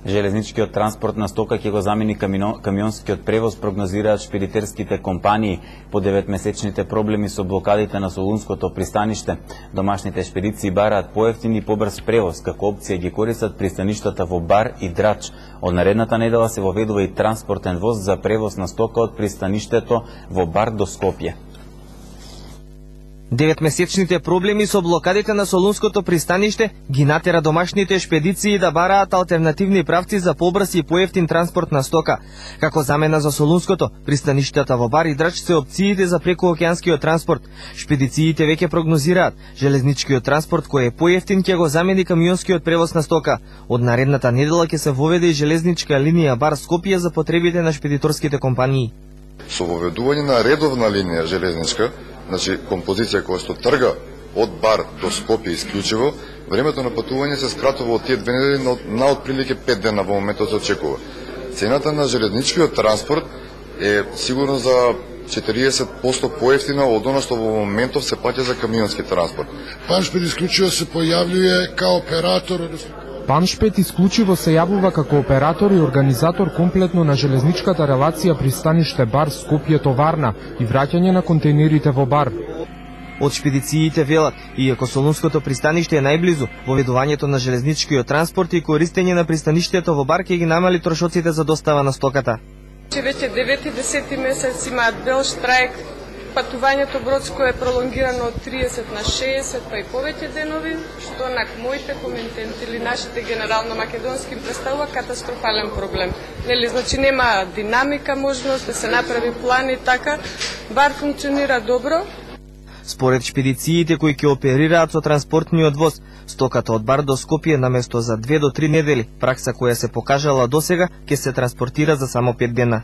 Железничкиот транспорт на стока ќе го замени камионскиот превоз, прогнозираат шпедитерските компании. По 9-месечните проблеми со блокадите на Солунското пристаниште, домашните шпедиции бараат поевтин и побрз превоз, како опција ги користат пристаништата во Бар и Драч. Од наредната недела се воведува и транспортен воз за превоз на стока од пристаништето во Бар до Скопје. 9-месечните проблеми со блокадите на Солунското пристаниште ги натера домашните шпедиции да бараат алтернативни правци за побрз и поевтин транспорт на стока. Како замена за Солунското, пристаништата во Бар и Драч се опциите за прекуокеанскиот транспорт. Шпедициите веќе прогнозираат железничкиот транспорт кој е поевтин ќе го замени камионскиот превоз на стока. Од наредната недела ќе се воведе и железничка линија Бар Скопје за потребите на шпедиторските компании. Со воведување на редовна линија железничка, значи композиција која што трга од Бар до Скопје исклучиво, времето на патување се скратува од тие 2 недели на отприлike 5 дена во моментот се очекува. Цената на железничкиот транспорт е сигурно за 40% поевтина од оно што во моментов се плаќа за камионски транспорт. Паншпед исклучиво се појавljuje као оператор, Паншпед исклучиво се јавува како оператор и организатор комплетно на железничката релација пристаниште Бар Скопје Товарна и враќање на контейнерите во Бар. Од шпедициите велат, иако Солунското пристаниште е најблизу, воведувањето на железничкиот транспорт и користење на пристаништето во Бар ќе ги намали трошоците за достава на стоката. Веќе 9 и 10 месец имаат бел штрајк. Патувањето бродско е пролонгирано од 30 на 60 па и повеќе денови, што на моите коментенти или нашите генерално македонски им представува катастрофален проблем. Нели, значи нема динамика, можност да се направи план и така. Бар функционира добро. Според шпедициите кои ќе оперираат со транспортниот воз, стоката од Бар до Скопје наместо за 2 до 3 недели, пракса која се покажала досега, ќе се транспортира за само 5 дена.